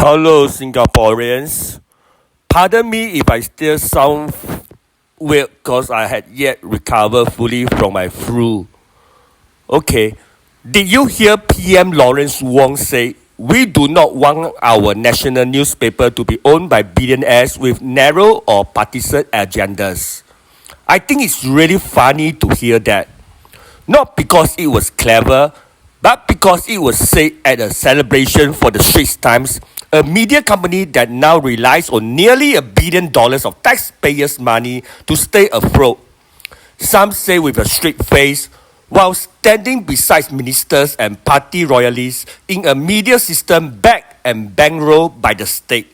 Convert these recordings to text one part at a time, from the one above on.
Hello, Singaporeans. Pardon me if I still sound weird because I had yet recovered fully from my flu. Okay, did you hear PM Lawrence Wong say, "We do not want our national newspaper to be owned by billionaires with narrow or partisan agendas"? I think it's really funny to hear that. Not because it was clever, but because it was said at a celebration for the Straits Times, a media company that now relies on nearly $1 billion of taxpayers' money to stay afloat. Some say with a straight face, while standing beside ministers and party royalists in a media system backed and bankrolled by the state.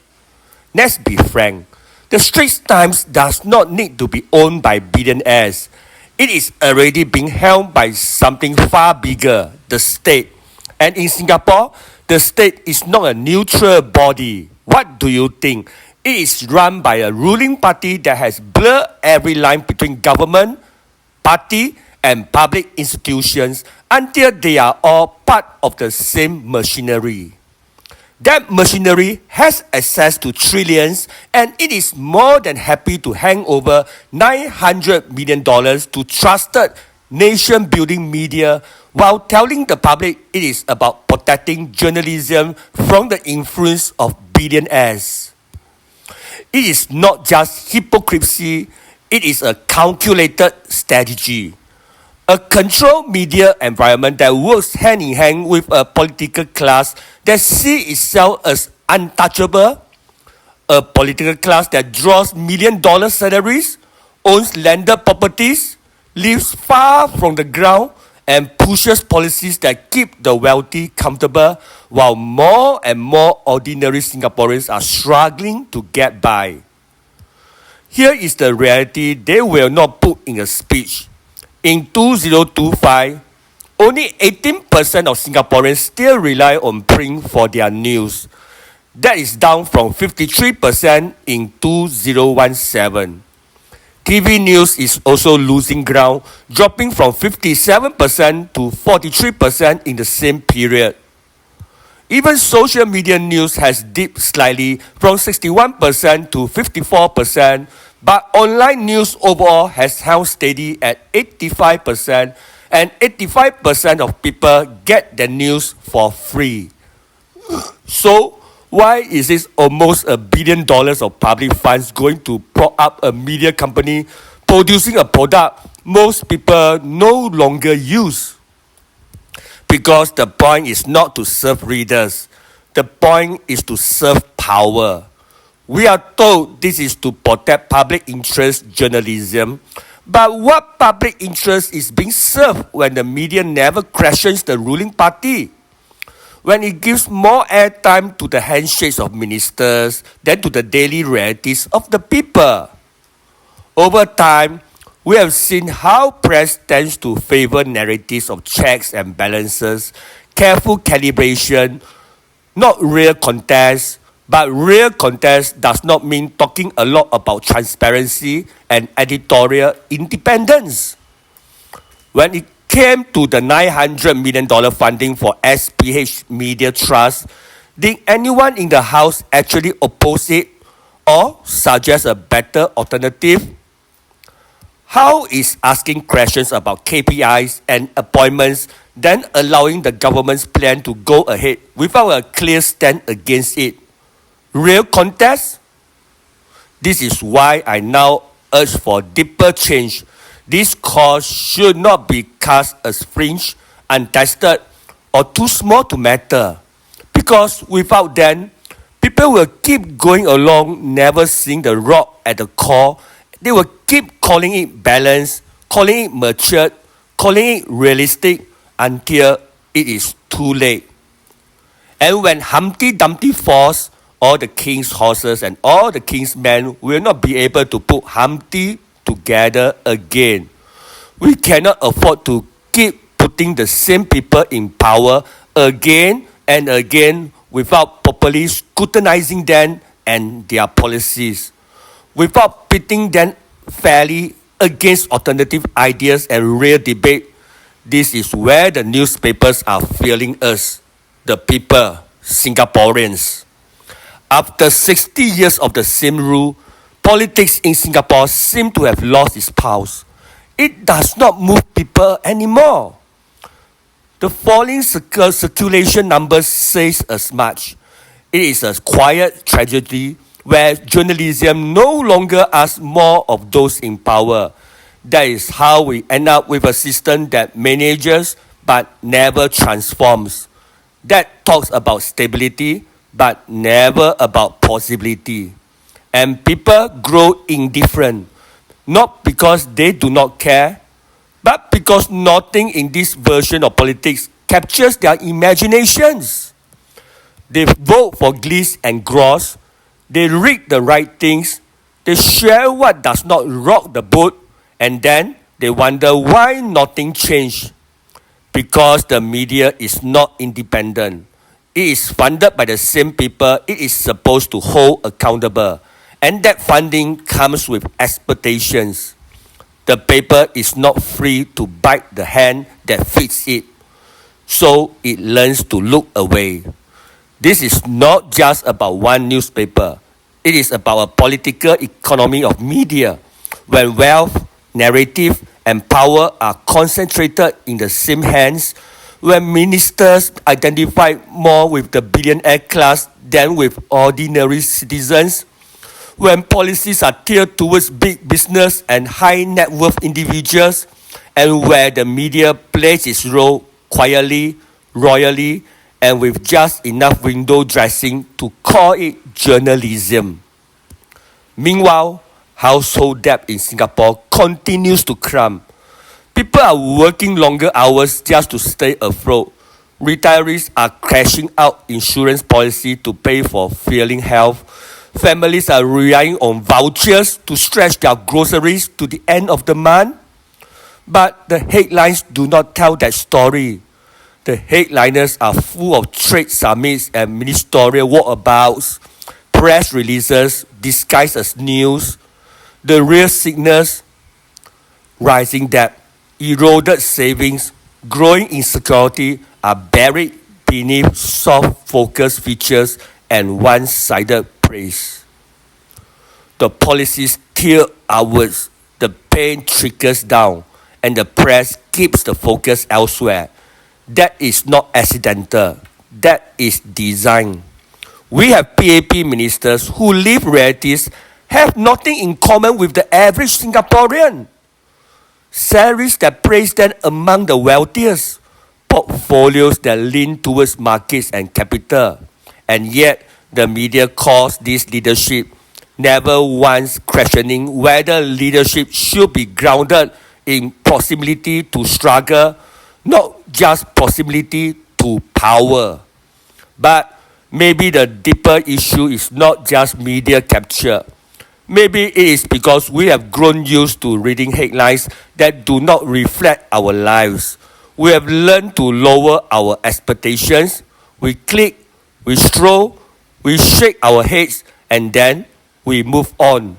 Let's be frank, the Straits Times does not need to be owned by billionaires. It is already being held by something far bigger, the state. And in Singapore, the state is not a neutral body. What do you think? It is run by a ruling party that has blurred every line between government, party, and public institutions until they are all part of the same machinery. That machinery has access to trillions, and it is more than happy to hand over $900 million to trusted nation-building media while telling the public it is about protecting journalism from the influence of billionaires. It is not just hypocrisy, it is a calculated strategy. A controlled media environment that works hand in hand with a political class that sees itself as untouchable, a political class that draws $1 million salaries, owns landed properties, lives far from the ground, and pushes policies that keep the wealthy comfortable while more and more ordinary Singaporeans are struggling to get by. Here is the reality they will not put in a speech. In 2025, only 18% of Singaporeans still rely on print for their news. That is down from 53% in 2017. TV news is also losing ground, dropping from 57% to 43% in the same period. Even social media news has dipped slightly from 61% to 54%, but online news overall has held steady at 85%, and 85% of people get their news for free. So, why is this almost $1 billion of public funds going to prop up a media company producing a product most people no longer use? Because the point is not to serve readers. The point is to serve power. We are told this is to protect public interest journalism, but what public interest is being served when the media never questions the ruling party? When it gives more airtime to the handshakes of ministers than to the daily realities of the people? Over time, we have seen how press tends to favor narratives of checks and balances, careful calibration, not real contest. But real contest does not mean talking a lot about transparency and editorial independence. When it came to the $900 million funding for SPH Media Trust, did anyone in the House actually oppose it or suggest a better alternative? How is asking questions about KPIs and appointments then allowing the government's plan to go ahead without a clear stand against it? Real contest? This is why I now urge for deeper change. This cause should not be cast as fringe, untested, or too small to matter. Because without them, people will keep going along, never seeing the rock at the core. They will keep calling it balanced, calling it matured, calling it realistic until it is too late. And when Humpty Dumpty falls, all the king's horses and all the king's men will not be able to put Humpty together again. We cannot afford to keep putting the same people in power again and again without properly scrutinizing them and their policies, without pitting them fairly against alternative ideas and real debate. This is where the newspapers are failing us, the people, Singaporeans. After 60 years of the same rule, politics in Singapore seem to have lost its pulse. It does not move people anymore. The falling circulation numbers says as much. It is a quiet tragedy where journalism no longer asks more of those in power. That is how we end up with a system that manages but never transforms. That talks about stability but never about possibility. And people grow indifferent, not because they do not care, but because nothing in this version of politics captures their imaginations. They vote for glees and gross, they read the right things, they share what does not rock the boat, and then they wonder why nothing changed. Because the media is not independent. It is funded by the same people it is supposed to hold accountable. And that funding comes with expectations. The paper is not free to bite the hand that feeds it. So it learns to look away. This is not just about one newspaper. It is about a political economy of media, when wealth, narrative, and power are concentrated in the same hands, when ministers identify more with the billionaire class than with ordinary citizens, when policies are tiered towards big business and high net worth individuals, and where the media plays its role quietly, royally, and with just enough window dressing to call it journalism. Meanwhile, household debt in Singapore continues to climb. People are working longer hours just to stay afloat. Retirees are crashing out insurance policy to pay for failing health. Families are relying on vouchers to stretch their groceries to the end of the month. But the headlines do not tell that story. The headliners are full of trade summits and ministerial walkabouts, press releases disguised as news. The real signals: rising debt, eroded savings, growing insecurity are buried beneath soft focus features and one-sided praise. The policies tilt upwards, the pain trickles down, and the press keeps the focus elsewhere. That is not accidental. That is design. We have PAP ministers who live realities have nothing in common with the average Singaporean. Salaries that place them among the wealthiest, portfolios that lean towards markets and capital. And yet, the media calls this leadership, never once questioning whether leadership should be grounded in proximity to struggle, not just proximity to power. But maybe the deeper issue is not just media capture. Maybe it is because we have grown used to reading headlines that do not reflect our lives. We have learned to lower our expectations. We click, we scroll, we shake our heads, and then we move on.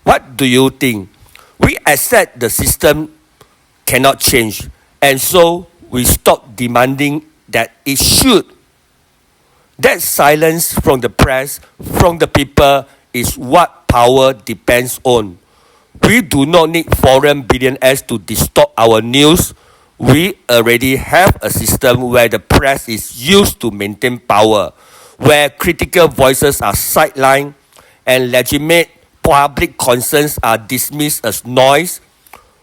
What do you think? We accept the system cannot change, and so we stop demanding that it should. That silence from the press, from the people, is what power depends on. We do not need foreign billionaires to distort our news. We already have a system where the press is used to maintain power, where critical voices are sidelined and legitimate public concerns are dismissed as noise,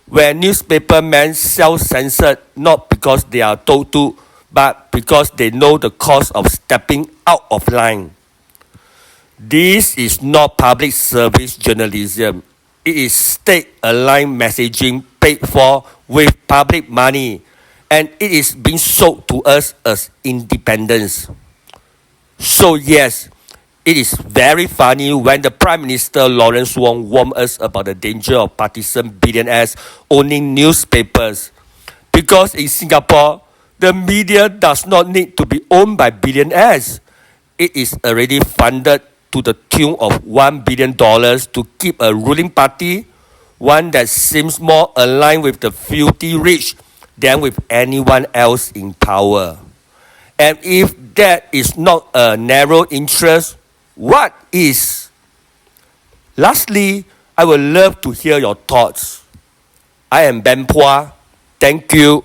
where newspapermen self-censored not because they are told to, but because they know the cost of stepping out of line. This is not public service journalism. It is state-aligned messaging paid for with public money, and it is being sold to us as independence. So yes, it is very funny when the Prime Minister Lawrence Wong warned us about the danger of partisan billionaires owning newspapers. Because in Singapore, the media does not need to be owned by billionaires. It is already funded to the tune of $1 billion to keep a ruling party, one that seems more aligned with the filthy rich than with anyone else in power. And if that is not a narrow interest, what is? Lastly, I would love to hear your thoughts. I am Ben Puah. Thank you.